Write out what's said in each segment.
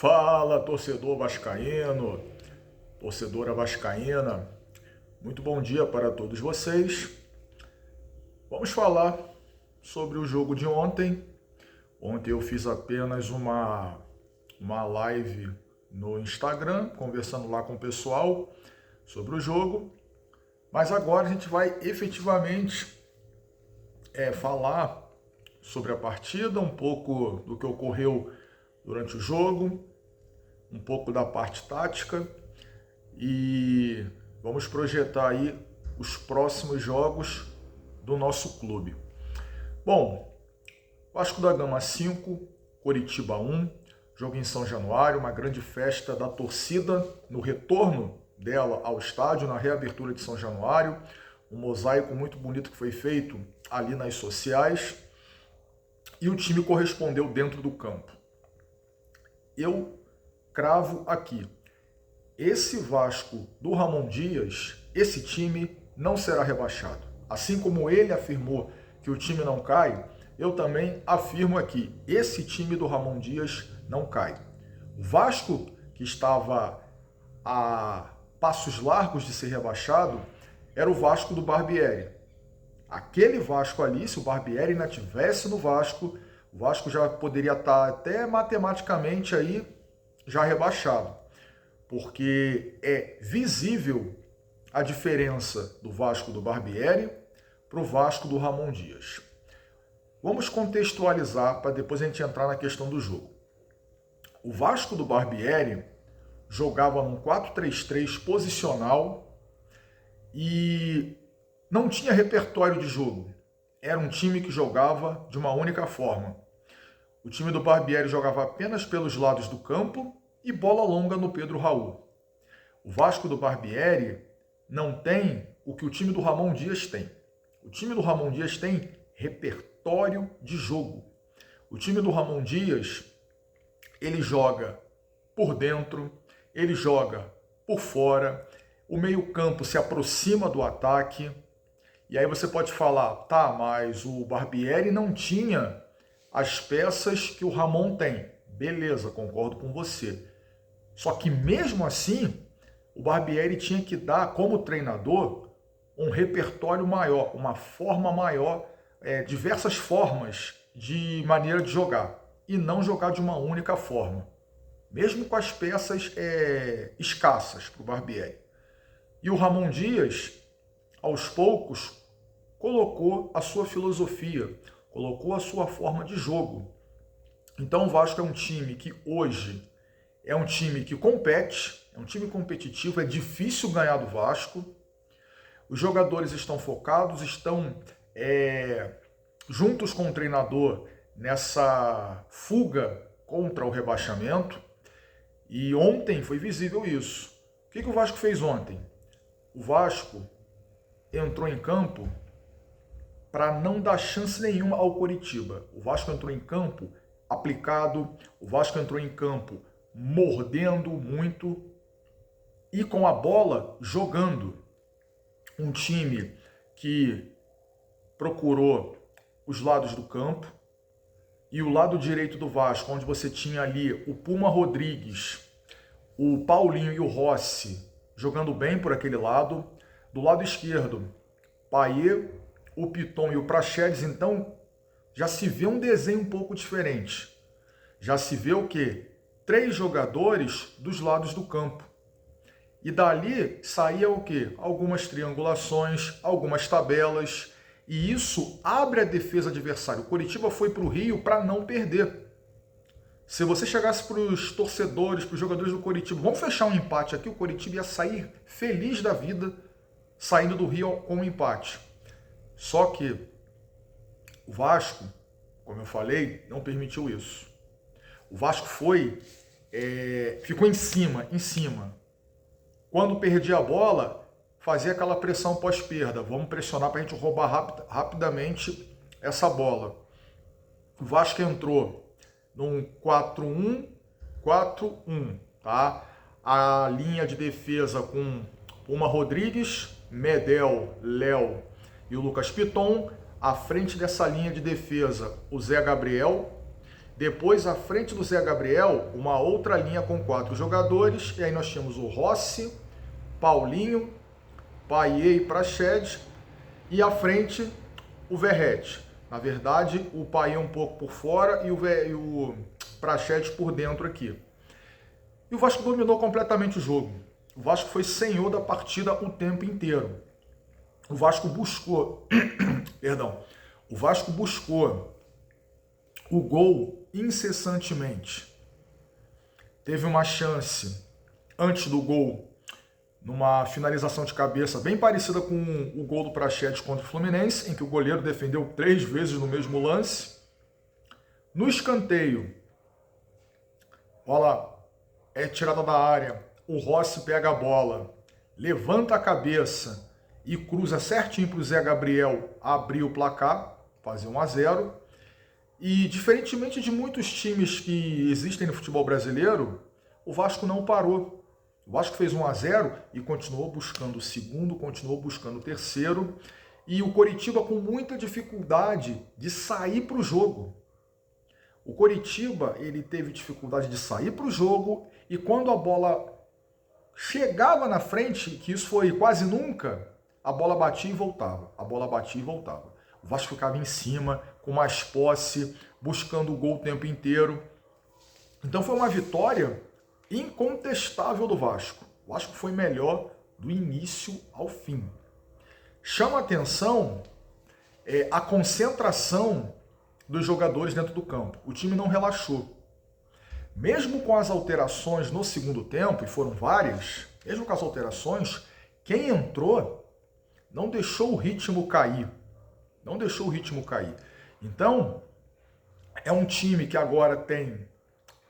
Fala, torcedor vascaíno, torcedora vascaína. Muito bom dia para todos vocês. Vamos falar sobre o jogo de ontem. Ontem eu fiz apenas uma live no Instagram, conversando lá com o pessoal sobre o jogo. Mas agora a gente vai efetivamente falar sobre a partida, um pouco do que ocorreu durante o jogo, um pouco da parte tática e vamos projetar aí os próximos jogos do nosso clube. Bom, Vasco da Gama 5, Coritiba 1, jogo em São Januário, uma grande festa da torcida no retorno dela ao estádio, na reabertura de São Januário, um mosaico muito bonito que foi feito ali nas sociais e o time correspondeu dentro do campo. Eu cravo aqui, esse Vasco do Ramon Dias, esse time não será rebaixado. Assim como ele afirmou que o time não cai, eu também afirmo aqui, esse time do Ramon Dias não cai. O Vasco, que estava a passos largos de ser rebaixado, era o Vasco do Barbieri. Aquele Vasco ali, se o Barbieri ainda estivesse no Vasco, o Vasco já poderia estar até matematicamente aí já rebaixado. Porque é visível a diferença do Vasco do Barbieri para o Vasco do Ramon Dias. Vamos contextualizar para depois a gente entrar na questão do jogo. O Vasco do Barbieri jogava num 4-3-3 posicional e não tinha repertório de jogo. Era um time que jogava de uma única forma. O time do Barbieri jogava apenas pelos lados do campo e bola longa no Pedro Raul. O Vasco do Barbieri não tem o que o time do Ramon Dias tem. O time do Ramon Dias tem repertório de jogo. O time do Ramon Dias, ele joga por dentro, ele joga por fora, o meio-campo se aproxima do ataque. E aí você pode falar, tá, mas o Barbieri não tinha as peças que o Ramon tem. Beleza, concordo com você. Só que mesmo assim, o Barbieri tinha que dar, como treinador, um repertório maior, uma forma maior, diversas formas de maneira de jogar. E não jogar de uma única forma. Mesmo com as peças escassas para o Barbieri. E o Ramon Dias, aos poucos, colocou a sua filosofia, colocou a sua forma de jogo. Então o Vasco é um time que hoje é um time que compete, é um time competitivo, é difícil ganhar do Vasco. Os jogadores estão focados, estão juntos com o treinador nessa fuga contra o rebaixamento. E ontem foi visível isso. O que o Vasco fez ontem? O Vasco entrou em campo para não dar chance nenhuma ao Coritiba. O Vasco entrou em campo aplicado, o Vasco entrou em campo mordendo muito e com a bola jogando. Um time que procurou os lados do campo e o lado direito do Vasco, onde você tinha ali o Puma Rodrigues, o Paulinho e o Rossi jogando bem por aquele lado. Do lado esquerdo, Payet, o Piton e o Praxedes. Então já se vê um desenho um pouco diferente. Já se vê o quê? 3 jogadores dos lados do campo. E dali saía o quê? Algumas triangulações, algumas tabelas. E isso abre a defesa adversária. O Coritiba foi para o Rio para não perder. Se você chegasse para os torcedores, para os jogadores do Coritiba, vamos fechar um empate aqui, o Coritiba ia sair feliz da vida, saindo do Rio com um empate. Só que o Vasco, como eu falei, não permitiu isso. O Vasco ficou em cima. Quando perdia a bola, fazia aquela pressão pós-perda. Vamos pressionar para a gente roubar rapidamente essa bola. O Vasco entrou num 4-1-4-1, tá? A linha de defesa com Puma Rodrigues, Medel, Léo e o Lucas Piton. À frente dessa linha de defesa, o Zé Gabriel. Depois, à frente do Zé Gabriel, uma outra linha com 4 jogadores. E aí nós tínhamos o Rossi, Paulinho, Payet e Praxedes. E à frente, o Verratti. Na verdade, o Payet um pouco por fora e o Praxedes por dentro aqui. E o Vasco dominou completamente o jogo. O Vasco foi senhor da partida o tempo inteiro. O Vasco buscou, o Vasco buscou o gol incessantemente. Teve uma chance antes do gol, numa finalização de cabeça bem parecida com o gol do Praxedes contra o Fluminense, em que o goleiro defendeu 3 vezes no mesmo lance. No escanteio, olha lá, é tirada da área, o Rossi pega a bola, levanta a cabeça e cruza certinho para o Zé Gabriel abrir o placar, fazer 1-0. E diferentemente de muitos times que existem no futebol brasileiro, o Vasco não parou. O Vasco fez 1-0 e continuou buscando o segundo, continuou buscando o terceiro. E o Coritiba com muita dificuldade de sair para o jogo. O Coritiba, ele teve dificuldade de sair para o jogo e quando a bola chegava na frente, que isso foi quase nunca, a bola batia e voltava. A bola batia e voltava. O Vasco ficava em cima, com mais posse, buscando o gol o tempo inteiro. Então foi uma vitória incontestável do Vasco. O Vasco foi melhor do início ao fim. Chama a atenção a concentração dos jogadores dentro do campo. O time não relaxou. Mesmo com as alterações no segundo tempo, e foram várias, mesmo com as alterações, quem entrou não deixou o ritmo cair. Não deixou o ritmo cair. Então, é um time que agora tem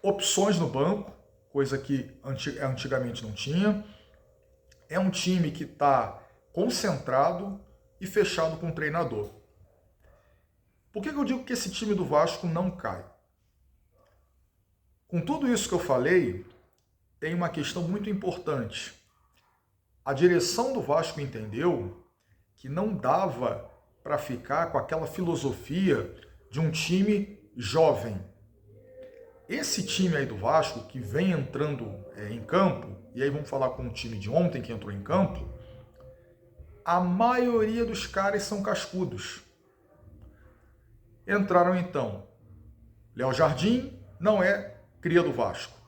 opções no banco, coisa que antigamente não tinha. É um time que está concentrado e fechado com o treinador. Por que eu digo que esse time do Vasco não cai? Com tudo isso que eu falei, tem uma questão muito importante. A direção do Vasco entendeu que não dava para ficar com aquela filosofia de um time jovem. Esse time aí do Vasco, que vem entrando em campo, e aí vamos falar com o time de ontem que entrou em campo, a maioria dos caras são cascudos. Entraram então, Léo Jardim não é cria do Vasco,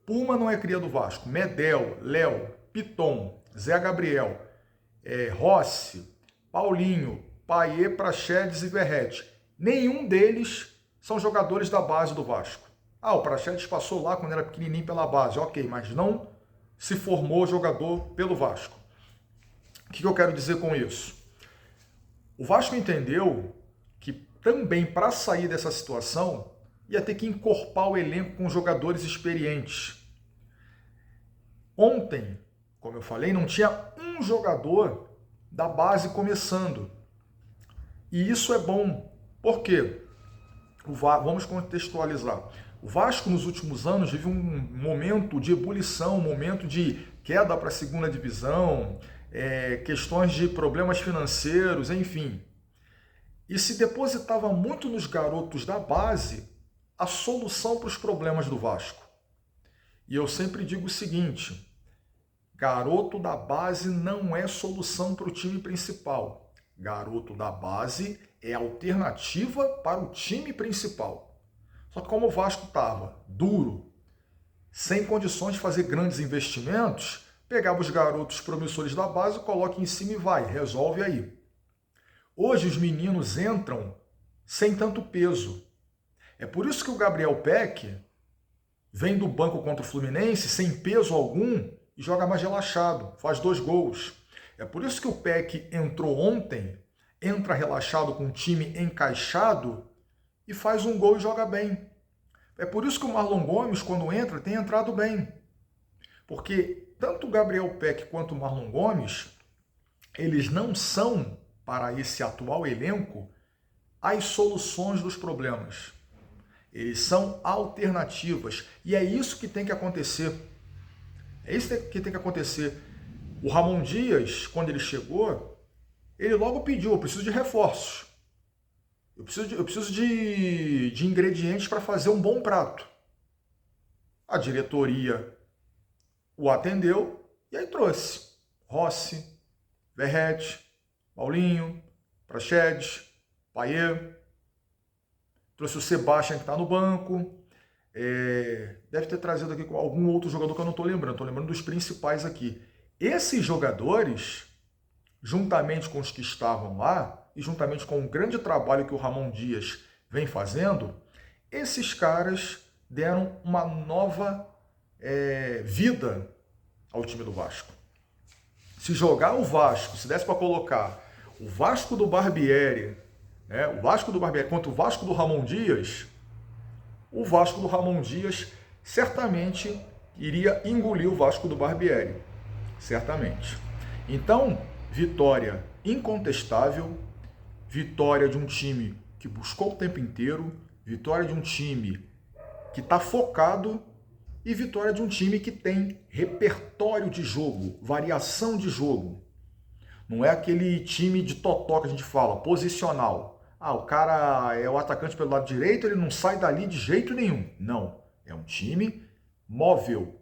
Puma não é cria do Vasco, Medel, Léo, Piton, Zé Gabriel, Rossi, Paulinho, Payet, Praxedes e Verratti. Nenhum deles são jogadores da base do Vasco. Ah, o Praxedes passou lá quando era pequenininho pela base, ok, mas não se formou jogador pelo Vasco. O que eu quero dizer com isso? O Vasco entendeu que também para sair dessa situação ia ter que encorpar o elenco com jogadores experientes. Ontem, como eu falei, não tinha um jogador da base começando. E isso é bom. Por quê? Vamos contextualizar. O Vasco, nos últimos anos, vive um momento de ebulição, um momento de queda para a segunda divisão, questões de problemas financeiros, enfim. E se depositava muito nos garotos da base a solução para os problemas do Vasco. E eu sempre digo o seguinte, garoto da base não é solução para o time principal. Garoto da base é alternativa para o time principal. Só que como o Vasco estava duro, sem condições de fazer grandes investimentos, pegava os garotos promissores da base, coloca em cima e vai, resolve aí. Hoje os meninos entram sem tanto peso. É por isso que o Gabriel Peck vem do banco contra o Fluminense sem peso algum e joga mais relaxado, faz 2 gols. É por isso que o Peck entrou ontem, entra relaxado com o time encaixado e faz 1 gol e joga bem. É por isso que o Marlon Gomes, quando entra, tem entrado bem. Porque tanto o Gabriel Peck quanto o Marlon Gomes, eles não são, para esse atual elenco, as soluções dos problemas. Eles são alternativas. E é isso que tem que acontecer. É isso que tem que acontecer. O Ramon Dias, quando ele chegou, ele logo pediu, eu preciso de reforços. Eu preciso de ingredientes para fazer um bom prato. A diretoria o atendeu e aí trouxe Rossi, Verratti, Paulinho, Praxedes, Payet, trouxe o Sebastian que está no banco, deve ter trazido aqui algum outro jogador que eu não estou lembrando dos principais aqui. Esses jogadores, juntamente com os que estavam lá, e juntamente com o grande trabalho que o Ramon Dias vem fazendo, esses caras deram uma nova vida ao time do Vasco. Se jogar o Vasco, se desse para colocar o Vasco do Barbieri, né, o Vasco do Barbieri contra o Vasco do Ramon Dias, o Vasco do Ramon Dias certamente iria engolir o Vasco do Barbieri. Certamente. Então, vitória incontestável, vitória de um time que buscou o tempo inteiro, vitória de um time que está focado e vitória de um time que tem repertório de jogo, variação de jogo. Não é aquele time de totó que a gente fala, posicional. Ah, o cara é o atacante pelo lado direito, ele não sai dali de jeito nenhum. Não, é um time móvel.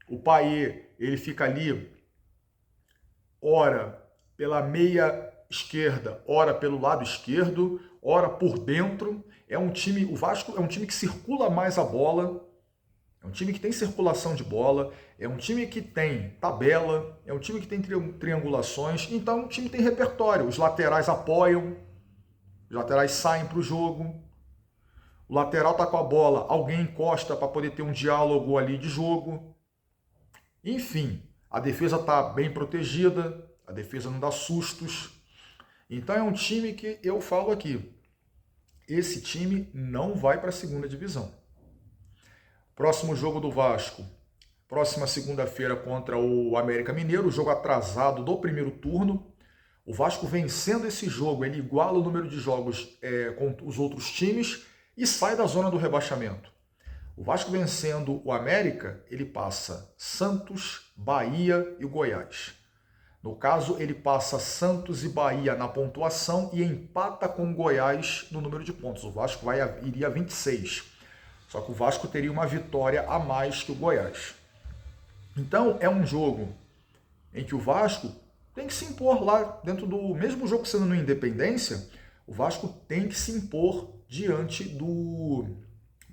O Payet, ele fica ali, ora pela meia esquerda, ora pelo lado esquerdo, ora por dentro. O Vasco é um time que circula mais a bola, é um time que tem circulação de bola, é um time que tem tabela, é um time que tem triangulações, então o time tem repertório. Os laterais apoiam, os laterais saem para o jogo, o lateral está com a bola, alguém encosta para poder ter um diálogo ali de jogo. Enfim, a defesa está bem protegida, a defesa não dá sustos. Então é um time que eu falo aqui, esse time não vai para a segunda divisão. Próximo jogo do Vasco, próxima segunda-feira contra o América Mineiro, jogo atrasado do primeiro turno. O Vasco vencendo esse jogo, ele iguala o número de jogos com os outros times e sai da zona do rebaixamento. O Vasco vencendo o América, ele passa Santos, Bahia e o Goiás. No caso, ele passa Santos e Bahia na pontuação e empata com o Goiás no número de pontos. O Vasco iria a 26. Só que o Vasco teria uma vitória a mais que o Goiás. Então, é um jogo em que o Vasco tem que se impor lá dentro do mesmo jogo sendo no Independência, o Vasco tem que se impor diante do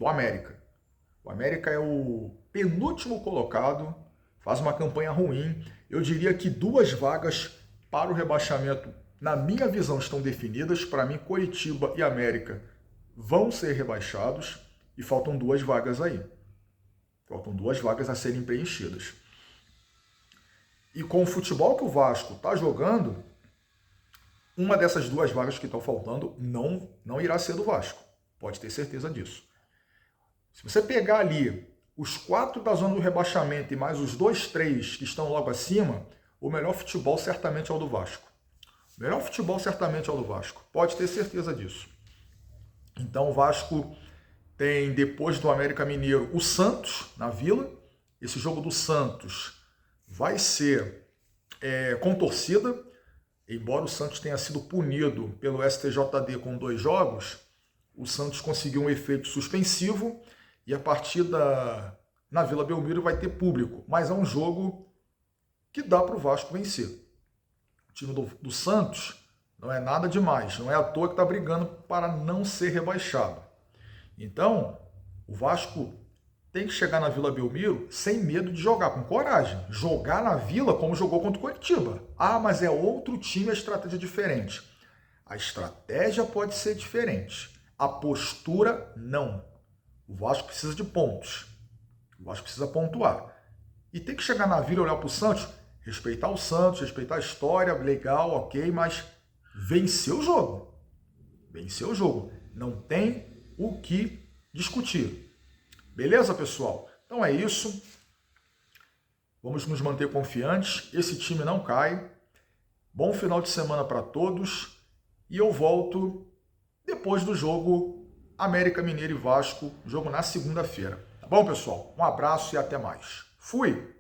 América. O América é o penúltimo colocado, faz uma campanha ruim. Eu diria que 2 vagas para o rebaixamento, na minha visão, estão definidas. Para mim, Coritiba e América vão ser rebaixados e faltam 2 vagas aí. Faltam 2 vagas a serem preenchidas. E com o futebol que o Vasco está jogando, uma dessas 2 vagas que estão faltando não irá ser do Vasco. Pode ter certeza disso. Se você pegar ali os 4 da zona do rebaixamento e mais os 2, 3 que estão logo acima, o melhor futebol certamente é o do Vasco. O melhor futebol certamente é o do Vasco. Pode ter certeza disso. Então o Vasco tem, depois do América Mineiro, o Santos na Vila. Esse jogo do Santos vai ser com torcida. Embora o Santos tenha sido punido pelo STJD com 2 jogos, o Santos conseguiu um efeito suspensivo e a partida na Vila Belmiro vai ter público. Mas é um jogo que dá para o Vasco vencer. O time do Santos não é nada demais, não é à toa que está brigando para não ser rebaixado. Então, o Vasco tem que chegar na Vila Belmiro sem medo de jogar, com coragem. Jogar na Vila como jogou contra o Coritiba. Ah, mas é outro time, a estratégia é diferente. A estratégia pode ser diferente. A postura, não. O Vasco precisa de pontos. O Vasco precisa pontuar. E tem que chegar na Vila e olhar para o Santos, respeitar o Santos, respeitar a história, legal, ok, mas vencer o jogo. Vencer o jogo. Não tem o que discutir. Beleza, pessoal? Então é isso. Vamos nos manter confiantes. Esse time não cai. Bom final de semana para todos. E eu volto depois do jogo América Mineiro e Vasco, jogo na segunda-feira. Tá bom, pessoal? Um abraço e até mais. Fui!